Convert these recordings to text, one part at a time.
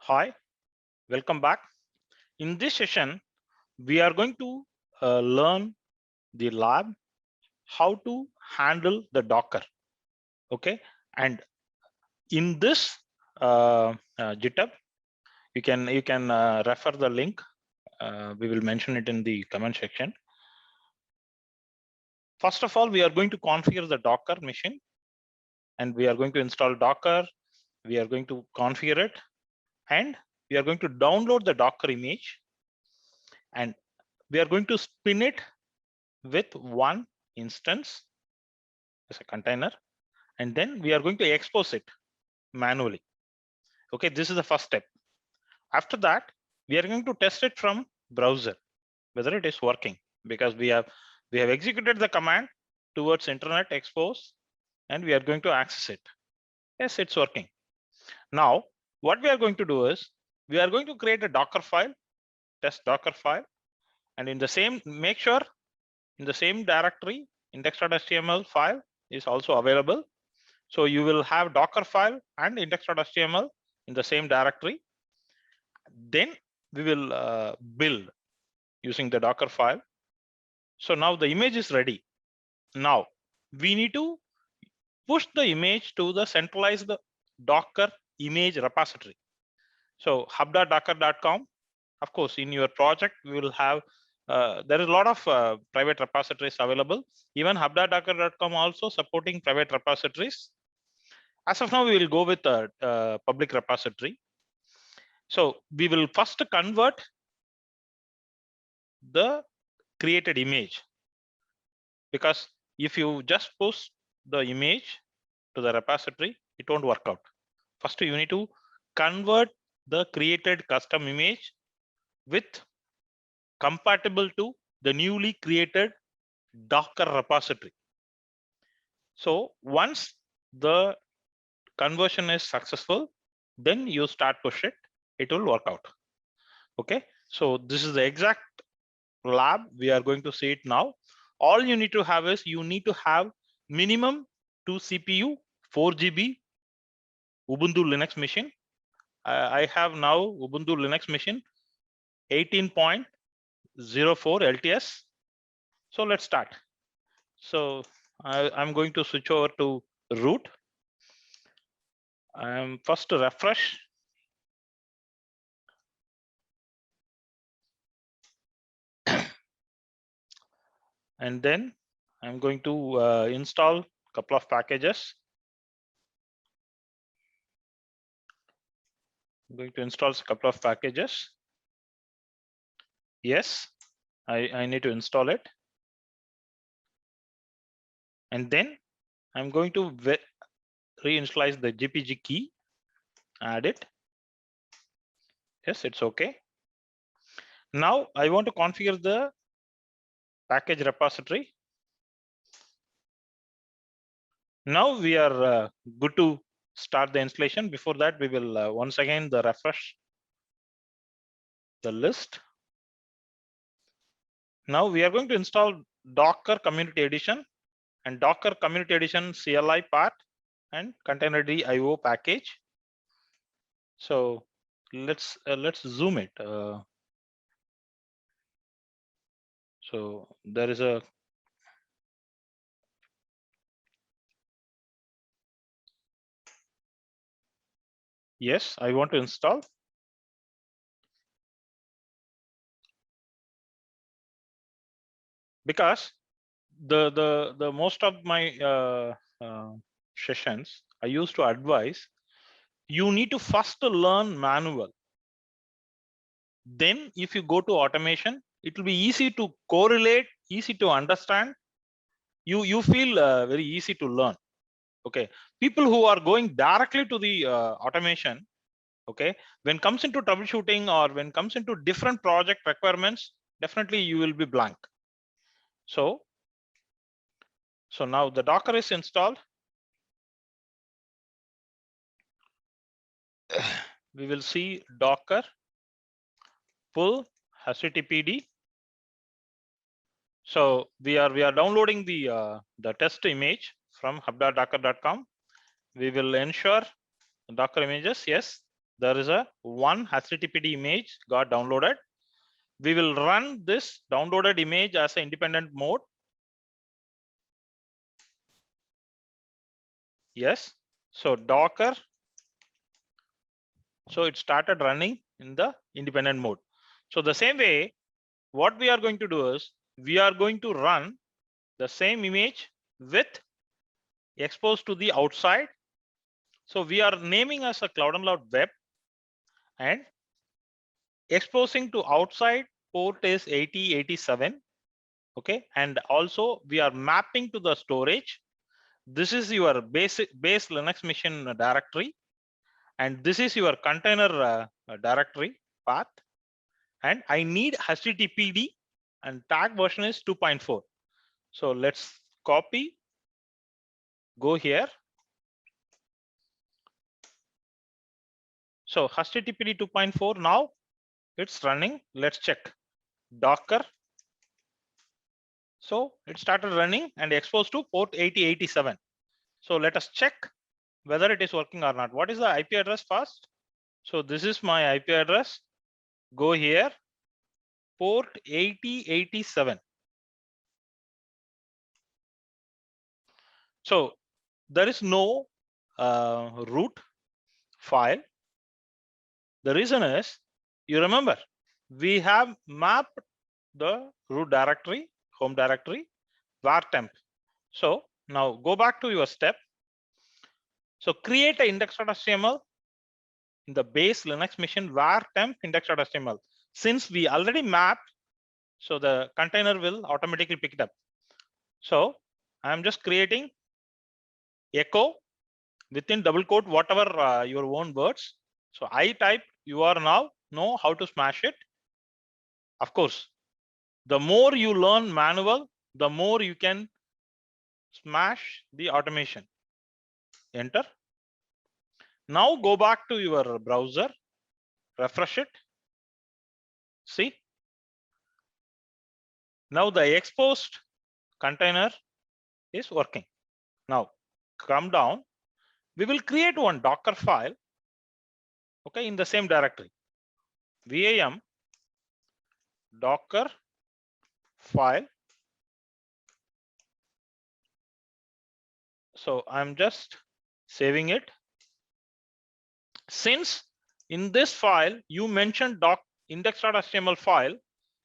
Hi, welcome back. In this session, we are going to learn the lab, how to handle the Docker. Okay, and in this GitHub, you can refer the link. We will mention it in the comment section. First of all, we are going to configure the Docker machine, and we are going to install Docker. We are going to configure it, and we are going to download the Docker image, and we are going to spin it with one instance as a container, and then we are going to expose it manually. Okay, this is the first step. After that, we are going to test it from browser whether it is working, because we have executed the command towards internet expose, and we are going to access it. Yes, it's working. Now what we are going to do is we are going to create a Docker file, test Docker file, and in the same, make sure in the same directory index.html file is also available. So you will have Docker file and index.html in the same directory. Then we will build using the Docker file. So now the image is ready. Now we need to push the image to the centralized Docker image repository. So hub.docker.com. Of course, in your project, we will have there is a lot of private repositories available. Even hub.docker.com also supporting private repositories. As of now, we will go with a public repository. So we will first convert the created image, because if you just push the image to the repository, it won't work out. First, you need to convert the created custom image with compatible to the newly created Docker repository. So once the conversion is successful, then you start push it, it will work out. Okay, so this is the exact lab. We are going to see it now. All you need to have is you need to have minimum 2 CPU, 4 GB Ubuntu Linux machine. I have now Ubuntu Linux machine 18.04 LTS. So let's start. So I'm going to switch over to root. I'm first to refresh. And then I'm going to install a couple of packages. I'm going to install a couple of packages. Yes, I need to install it. And then I'm going to reinitialize the GPG key, add it. Yes, it's okay. Now I want to configure the package repository. Now we are good to start the installation. Before that, we will once again refresh the list. Now we are going to install Docker Community Edition and Docker Community Edition CLI part and Containerd IO package. So let's zoom it. So there is a yes, I want to install. Because the most of my sessions I used to advise you need to first learn manual. Then if you go to automation, it will be easy to correlate, easy to understand. You feel very easy to learn. Okay, people who are going directly to the automation, okay, when comes into troubleshooting or when comes into different project requirements, definitely you will be blank. So now the Docker is installed. We will see Docker pull httpd. So we are downloading the test image from hub.docker.com. We will ensure Docker images. Yes, there is a one HTTPD image got downloaded. We will run this downloaded image as an independent mode. Yes. So Docker. So it started running in the independent mode. So the same way, what we are going to do is we are going to run the same image with exposed to the outside. So we are naming as a Cloud and Loud Web, and exposing to outside port is 8087. Okay, and also we are mapping to the storage. This is your base Linux machine directory, and this is your container directory path. And I need HTTPD, and tag version is 2.4. So let's copy, go here. So HTTPD 2.4, now it's running. Let's check Docker. So it started running and exposed to port 8087. So let us check whether it is working or not. What is the IP address first? So this is my IP address. Go here, port 8087. So there is no root file. The reason is, you remember, we have mapped the root directory, home directory, var temp. So now go back to your step. So create a index.html in the base Linux machine var temp index.html. Since we already mapped, so the container will automatically pick it up. So I'm just creating echo within double quote whatever your own words. So I type, you are now know how to smash it. Of course, the more you learn manual, the more you can smash the automation. Enter. Now go back to your browser, refresh it. See, now the exposed container is working. Now come down. We will create one Docker file, okay, in the same directory. VAM Docker file. So I'm just saving it. Since in this file you mentioned index.html file,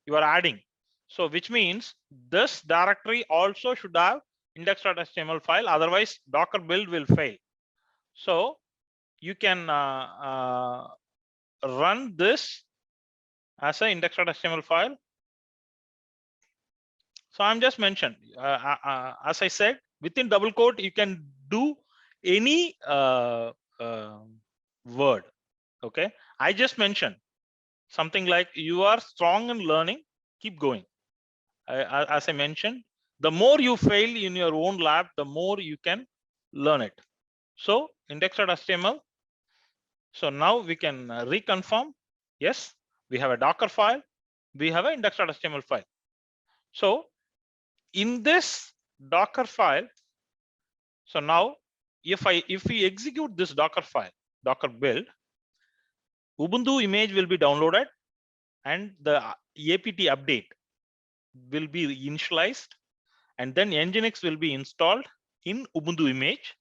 you are adding. So which means this directory also should have index.html file, otherwise Docker build will fail. So you can run this as an index.html file. So I'm just mentioned, as I said, within double quote, you can do any word. Okay, I just mentioned something like you are strong in learning, keep going. As I mentioned, the more you fail in your own lab, the more you can learn it. So index.html. So now we can reconfirm. Yes, we have a Docker file. We have an index.html file. So in this Docker file, so now if we execute this Docker file, Docker build, Ubuntu image will be downloaded and the apt update will be initialized, and then Nginx will be installed in Ubuntu image,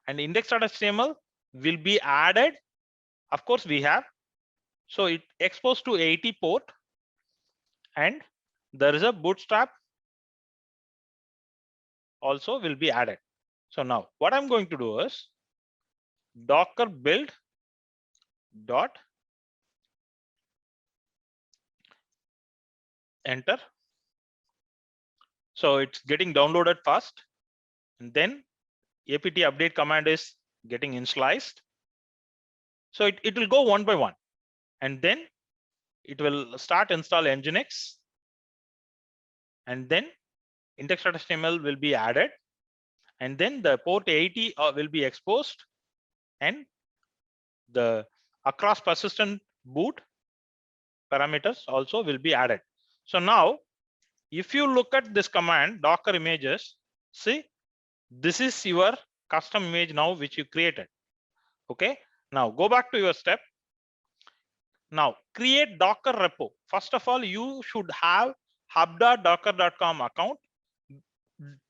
and index.html will be added. Of course we have, so it exposed to 80 port, and there is a bootstrap also will be added. So now what I'm going to do is Docker build dot enter. So it's getting downloaded fast, and then apt update command is getting initialized. So it will go one by one, and then it will start install Nginx, and then index.html will be added, and then the port 80 will be exposed, and the across persistent boot parameters also will be added. So now if you look at this command Docker images, see, this is your custom image now which you created. Okay, now go back to your step. Now create Docker repo. First of all, you should have hub.docker.com account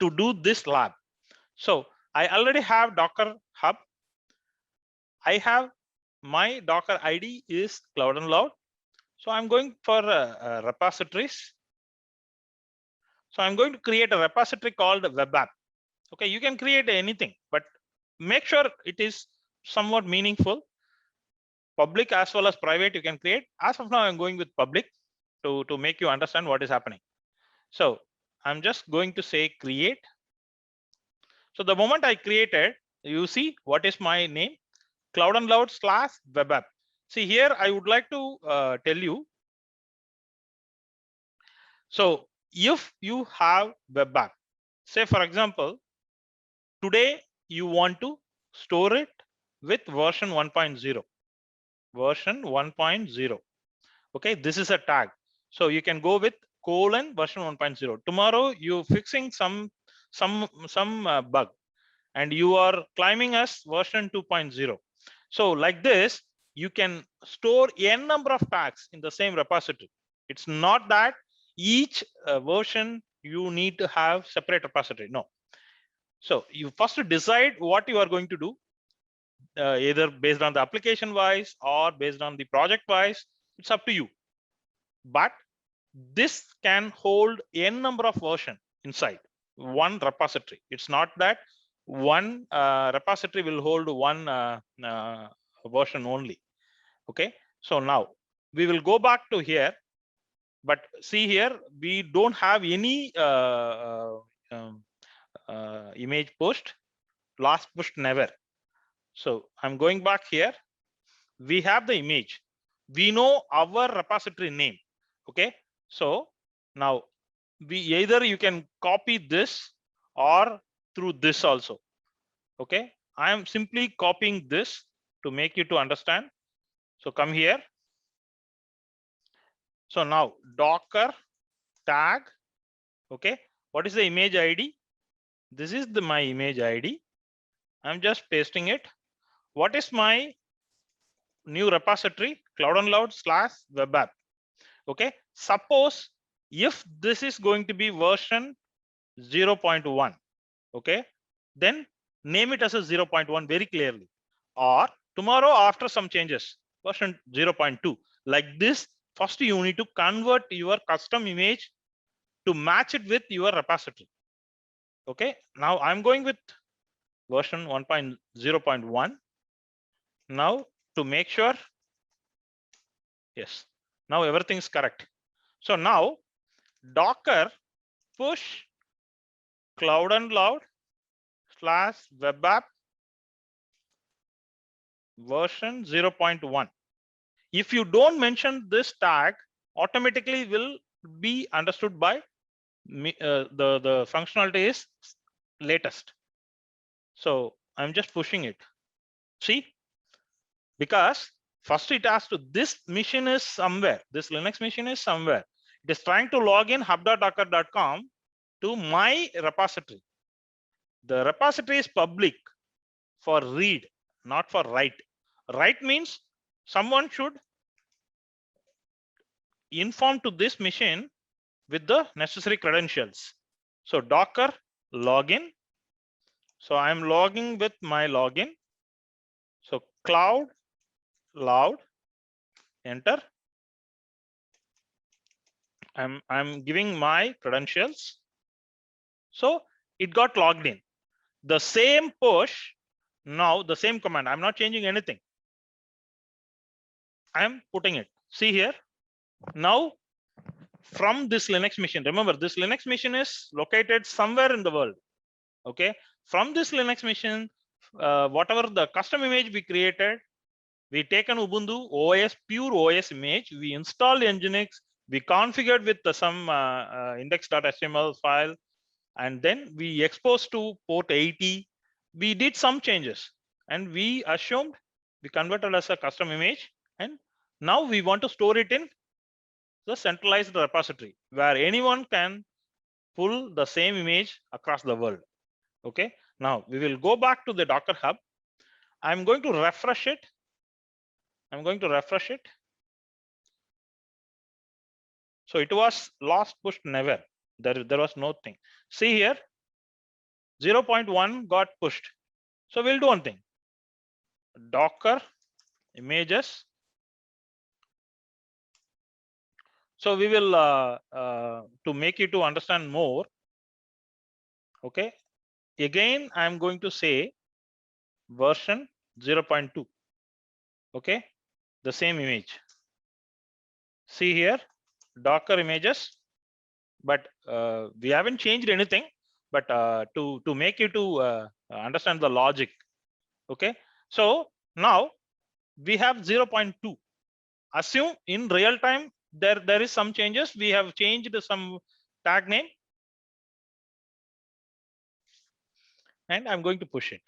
to do this lab. So I already have Docker Hub. I have my Docker ID is Cloud and Loud. So I'm going for repositories. So I'm going to create a repository called web app. Okay, you can create anything, but make sure it is somewhat meaningful. Public as well as private, you can create. As of now, I'm going with public to make you understand what is happening. So I'm just going to say create. So the moment I created, you see what is my name, Cloud and Loud / web app. See here, I would like to tell you. So if you have web app, say for example, today you want to store it with version 1.0. Version 1.0. Okay, this is a tag. So you can go with version 1.0. Tomorrow you fixing some bug and you are climbing as version 2.0. So like this, you can store n number of tags in the same repository. It's not that each version you need to have separate repository. No. So you first decide what you are going to do, either based on the application wise or based on the project wise. It's up to you. But this can hold n number of version inside one repository. It's not that one repository will hold one version only. Okay, so now we will go back to here, but see here we don't have any image pushed, last pushed never. So I'm going back here. We have the image. We know our repository name. Okay, so now we either you can copy this or through this also. Okay, I am simply copying this to make you to understand. So come here. So now Docker tag. Okay, what is the image ID? This is my image ID. I'm just pasting it. What is my new repository? Cloud and Loud / web app. Okay, suppose if this is going to be version 0.1, okay, then name it as a 0.1 very clearly, or tomorrow after some changes version 0.2. Like this, first you need to convert your custom image to match it with your repository. Okay, now I'm going with version 1.0.1. now to make sure, yes, now everything is correct. So now Docker push Cloud and Loud / web app version 0.1. If you don't mention this tag, automatically will be understood by the functionality is latest. So I'm just pushing it. See, because first it has to, this machine is somewhere, this Linux machine is somewhere. It is trying to log in hub.docker.com to my repository. The repository is public for read, not for write. Write means someone should inform to this machine with the necessary credentials. So Docker login. So I'm logging with my login. So Cloud Loud, enter. I'm giving my credentials. So it got logged in. The same push, now the same command. I'm not changing anything. I'm putting it. See here. Now from this Linux machine, remember this Linux machine is located somewhere in the world. Okay, from this Linux machine, whatever the custom image we created, we take an Ubuntu OS, pure OS image, we installed Nginx, we configured with some index.html file, and then we exposed to port 80. We did some changes and we assumed we converted as a custom image, and now we want to store it in the centralized repository where anyone can pull the same image across the world. Okay, now we will go back to the Docker Hub. I'm going to refresh it. I'm going to refresh it. So it was last pushed never. There was no thing. See here, 0.1 got pushed. So we'll do one thing. Docker images. So we will to make you to understand more. Okay. Again, I'm going to say version 0.2. Okay. The same image. See here, Docker images, but we haven't changed anything. But to make you to understand the logic. Okay. So now we have 0.2. Assume in real time there is some changes. We have changed some tag name, and I'm going to push it.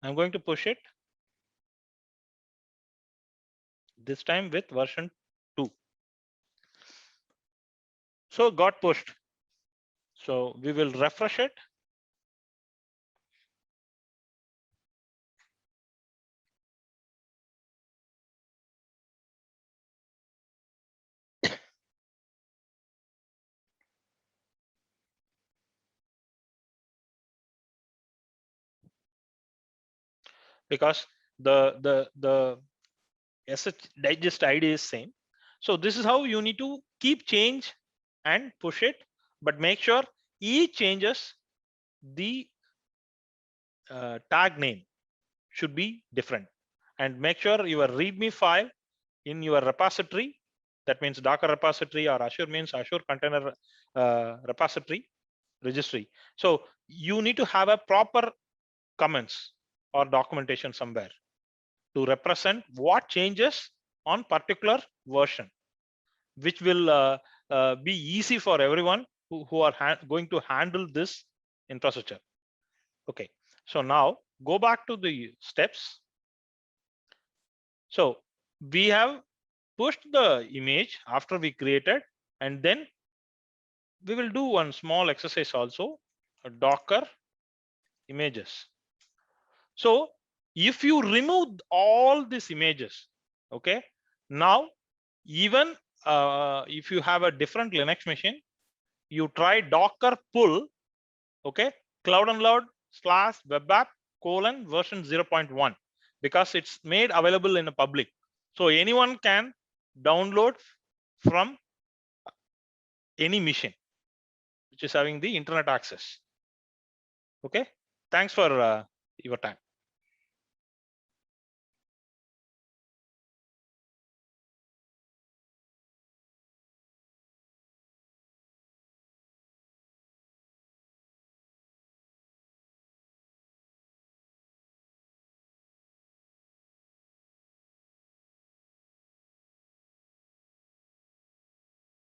I'm going to push it this time with version 2. So got pushed. So we will refresh it. Because the SH digest ID is same. So this is how you need to keep change and push it, but make sure each changes the tag name should be different, and make sure your README file in your repository, that means Docker repository, or Azure means Azure Container Repository registry. So you need to have a proper comments or documentation somewhere to represent what changes on particular version, which will be easy for everyone who are going to handle this infrastructure. Okay, so now go back to the steps. So we have pushed the image after we created, and then we will do one small exercise also, Docker images. So if you remove all these images, okay, now even if you have a different Linux machine, you try Docker pull, okay, cloud unload / web app version 0.1, because it's made available in the public. So anyone can download from any machine which is having the internet access. Okay, thanks for your time.